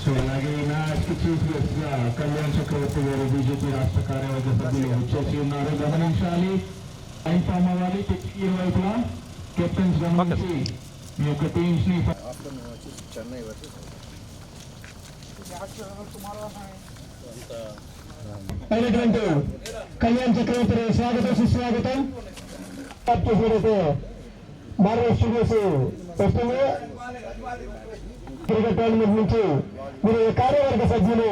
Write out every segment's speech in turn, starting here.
So అలాగే నాయకు chief guest గా కళ్యాణ్ చక్రవర్తి గారు బీజేపీ రాష్ట్ర కార్యవర్గ సభ్యులు వచ్చేసి ఉన్నారు. గమనించాలి, లైన్ ఫామ్ అవ్వాలి. పిచ్కి ఇరువైపులా కెప్టెన్స్ గమనించి మీ యొక్క టీమ్స్ ని చెన్నై అయినటువంటి కళ్యాణ్ చక్రవర్తి స్వాగతం సుస్వాగతం. మార్వల్ స్టూడియోస్ వస్తుంది. క్రికెట్ టోర్నమెంట్ నుంచి మీరు కార్యవర్గ సభ్యులు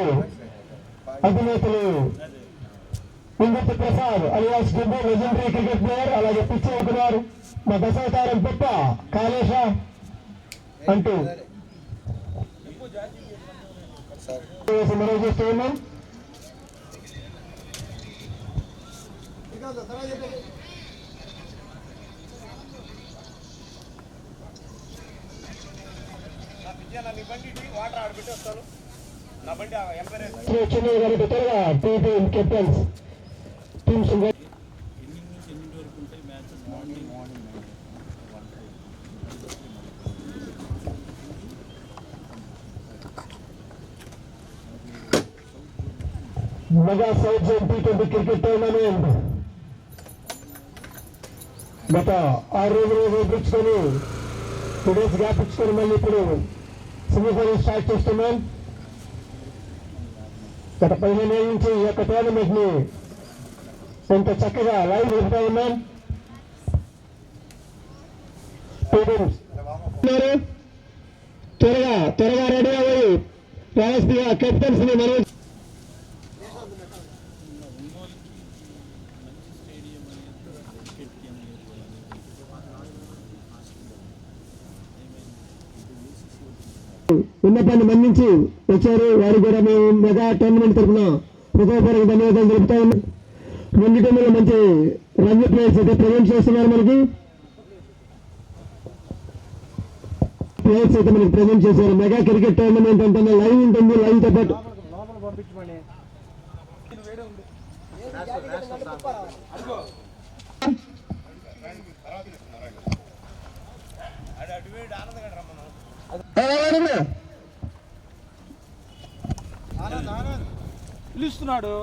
అధినేతలు Ingarthi Prasad alias Gubbu legendary cricket player, అలాగే పిచ్చి కుమార్, మా దశావతారం పెప్ప కాళేశ అంటూ మనం చేస్తూ ఉన్నాం. చెన్నై గారి త్వరగా team captains teams mega south zone T20 cricket tournament గత 6 రోజులు ఇచ్చుకొని 2 డేస్ గ్యాప్ ఇచ్చుకొని మళ్ళీ ఇప్పుడు సెమీఫైనల్ స్టార్ట్ చేస్తున్నాం. గత 15 ఏళ్ళ నుంచి ఈ యొక్క టోర్నమెంట్ ని ఎంత చక్కగా లైవ్ జరుపుతా ఉన్నాం. త్వరగా రెడీ అవ్వాలి. రాష్ట్రీయ కెప్టెన్స్ ని మనం విన్నపాన్ని మన్నించి వచ్చారు. వారు కూడా మేము మెగా టోర్నమెంట్ తరఫున హృదయపూర్వక ధన్యవాదాలు తెలుపుతా ఉన్నాం. 2 టీంలో మంచి రన్నింగ్ ప్లేయర్స్ అయితే ప్రజెంట్ చేస్తున్నారు. ప్లేయర్స్ అయితే మనకి ప్రజెంట్ చేశారు. మెగా క్రికెట్ టోర్నమెంట్ అంటే లైవ్ ఉంటుంది. లైవ్ తో పాటు పిలుస్తున్నాడు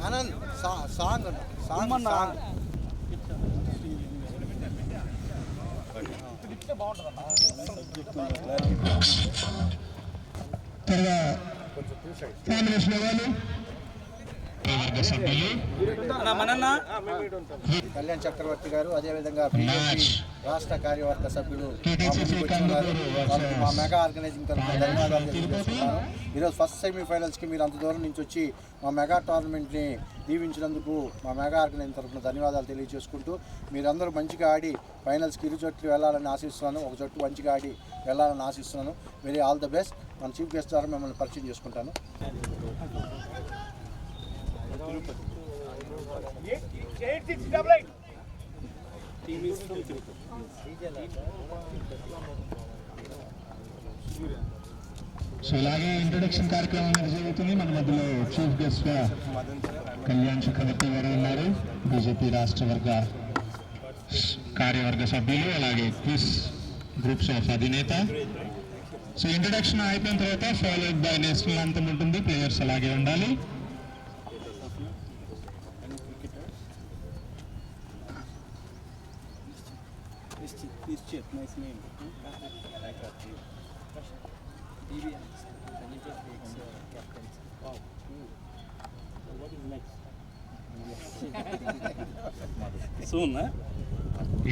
ఆనంద్ సాంగ్ కళ్యాణ్ చక్రవర్తి గారు, అదేవిధంగా బీజేపీ రాష్ట్ర కార్యవర్గ సభ్యులు మా మెగా ఆర్గనైజింగ్ తరఫున ధన్యవాదాలు తెలియజేస్తున్నాను. ఈరోజు ఫస్ట్ సెమీఫైనల్స్కి మీరు అంత దూరం నుంచి వచ్చి మా మెగా టోర్నమెంట్ని దీవించినందుకు మా మెగా ఆర్గనైజింగ్ తరఫున ధన్యవాదాలు తెలియజేసుకుంటూ మీరందరూ మంచిగా ఆడి ఫైనల్స్కి 2 జట్లు వెళ్ళాలని ఆశిస్తున్నాను. 1 జట్టు మంచిగా ఆడి వెళ్ళాలని ఆశిస్తున్నాను. Very all the best. మన చీఫ్ గెస్ట్ ద్వారా మిమ్మల్ని పరిచయం చేసుకుంటాను. సో ఇలాగే ఇంట్రొడక్షన్ కార్యక్రమం అనేది జరుగుతుంది. మన మధ్యలో చీఫ్ గెస్ట్ గా కళ్యాణ్ చక్రవర్తి గారు ఉన్నారు, బీజేపీ రాష్ట్ర కార్యవర్గ సభ్యులు, అలాగే క్విజ్ గ్రూప్స్ ఆఫ్ అధినేత. సో ఇంట్రొడక్షన్ అయిపోయిన తర్వాత ఫాలోడ్ బై నేషనల్ అంతం ఉంటుంది. ప్లేయర్స్ అలాగే ఉండాలి.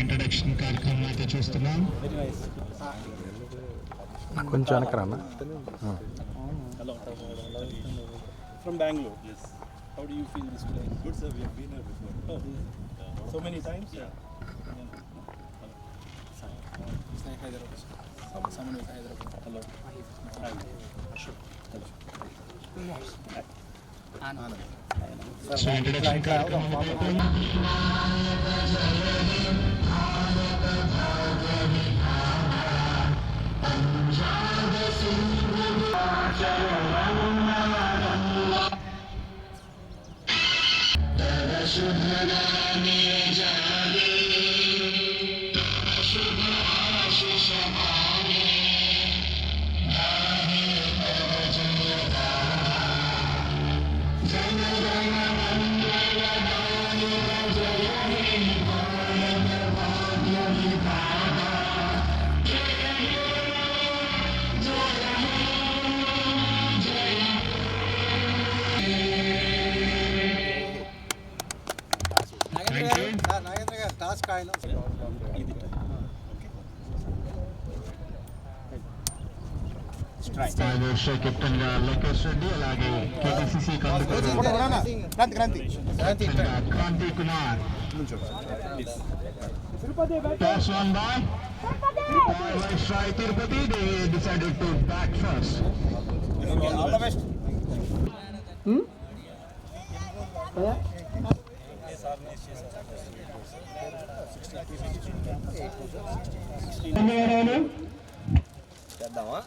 ఇంట్రడక్షన్ కార్యక్రమం అయితే చూస్తున్నాం. కొంచెం వెనకరానా. From Bangalore. Yes. How do you feel this place? Good, sir. We have been here before. Oh, so many times? Yeah. Someone with Hyderabad. Hello. Hi. Ashok. Anand. So introduction కార్యక్రమం captain గా లోకేష్ రెడ్డి, అలాగే KTCC Kranthi Kumar. Toss on by Viceroy Tirupati. They decided to bat first. All the best. చేద్దామా?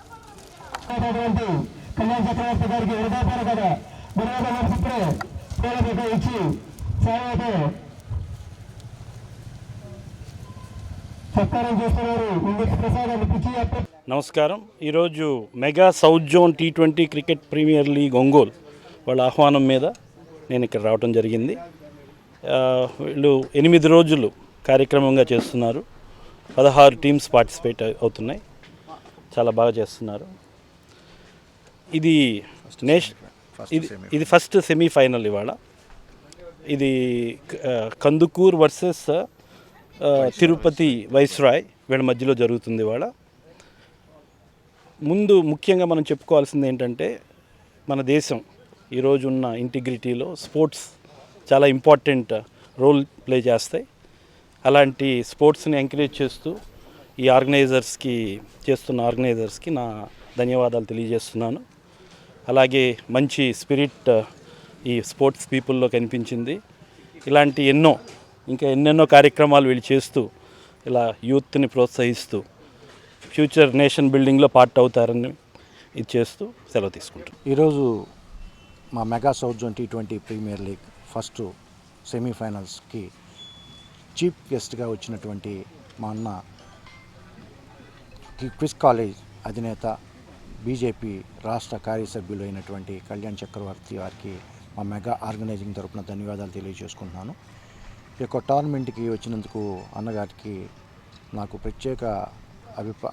కళ్యాణ్ చక్రవర్తి గారికి హృదయపూర్వక ధన్యవాదాలు ఇచ్చి సేవతో సత్కారం చేస్తున్నారు. ఇందుకు ప్రసాదాన్ని పిచ్చి నమస్కారం. ఈరోజు mega south zone T20 cricket premier league Ongole వాళ్ళ ఆహ్వానం మీద నేను ఇక్కడ రావడం జరిగింది. వీళ్ళు 8 రోజులు కార్యక్రమంగా చేస్తున్నారు. 16 టీమ్స్ పార్టిసిపేట్ అవుతున్నాయి. చాలా బాగా చేస్తున్నారు. ఇది ఫస్ట్ సెమీఫైనల్ ఇవాళ. ఇది కందుకూర్ వర్సెస్ తిరుపతి వైస్రాయ్ వీళ్ళ మధ్యలో జరుగుతుంది ఇవాళ. ముందు ముఖ్యంగా మనం చెప్పుకోవాల్సింది ఏంటంటే, మన దేశం ఈరోజు ఉన్న ఇంటిగ్రిటీలో స్పోర్ట్స్ చాలా ఇంపార్టెంట్ రోల్ ప్లే చేస్తాయి. అలాంటి స్పోర్ట్స్ని ఎంకరేజ్ చేస్తూ ఈ ఆర్గనైజర్స్కి నా ధన్యవాదాలు తెలియజేస్తున్నాను. అలాగే మంచి స్పిరిట్ ఈ స్పోర్ట్స్ పీపుల్లో కనిపించింది. ఇలాంటి ఎన్నెన్నో కార్యక్రమాలు వీళ్ళు చేస్తూ ఇలా యూత్ని ప్రోత్సహిస్తూ ఫ్యూచర్ నేషన్ బిల్డింగ్లో పార్ట్ అవుతారని ఇది చేస్తూ సెలవు తీసుకుంటాం. ఈరోజు మా mega south zone T20 premier league first సెమీఫైనల్స్కి చీఫ్ గెస్ట్గా వచ్చినటువంటి మా అన్న క్విజ్ కాలేజ్ అధినేత బీజేపీ రాష్ట్ర కార్యసభ్యులు అయినటువంటి కళ్యాణ్ చక్రవర్తి వారికి మా మెగా ఆర్గనైజింగ్ తరపున ధన్యవాదాలు తెలియజేసుకుంటున్నాను. ఈ యొక్క టోర్నమెంట్కి వచ్చినందుకు అన్నగారికి నాకు ప్రత్యేక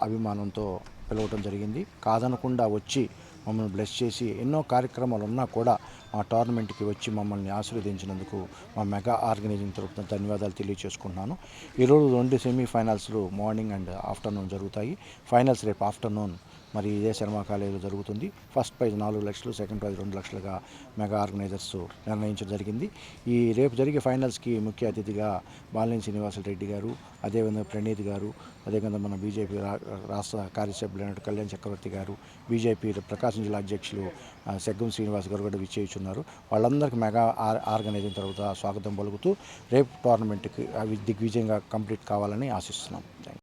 అభిమానంతో పిలవటం జరిగింది. కాదనకుండా వచ్చి మమ్మల్ని బ్లెస్ చేసి ఎన్నో కార్యక్రమాలు ఉన్నా కూడా మా టోర్నమెంట్కి వచ్చి మమ్మల్ని ఆశీర్వదించినందుకు మా మెగా ఆర్గనైజింగ్ తరపున ధన్యవాదాలు తెలియజేసుకుంటున్నాను. ఈరోజు 2 సెమీఫైనల్స్లు మార్నింగ్ అండ్ ఆఫ్టర్నూన్ జరుగుతాయి. ఫైనల్స్ రేపు ఆఫ్టర్నూన్ మరి ఇదే శర్మ కాలేజీలో జరుగుతుంది. ఫస్ట్ ప్రైజ్ 4 లక్షలు, సెకండ్ ప్రైజ్ 2 లక్షలుగా మెగా ఆర్గనైజర్స్ నిర్ణయించడం జరిగింది. ఈ రేపు జరిగే ఫైనల్స్కి ముఖ్య అతిథిగా బాలినేని శ్రీనివాసరెడ్డి గారు, అదేవిధంగా ప్రణీత్ గారు, అదేవిధంగా మన బీజేపీ రాష్ట్ర కార్యసభ్యులైన కళ్యాణ్ చక్రవర్తి గారు, బీజేపీ ప్రకాశం జిల్లా అధ్యక్షులు సెగ్గం శ్రీనివాస్ గారు కూడా విచ్చేస్తున్నారు. వాళ్ళందరికీ మెగా ఆర్గనైజింగ్ తర్వాత స్వాగతం పలుకుతూ రేపు టోర్నమెంట్కి దిగ్విజయంగా కంప్లీట్ కావాలని ఆశిస్తున్నాం.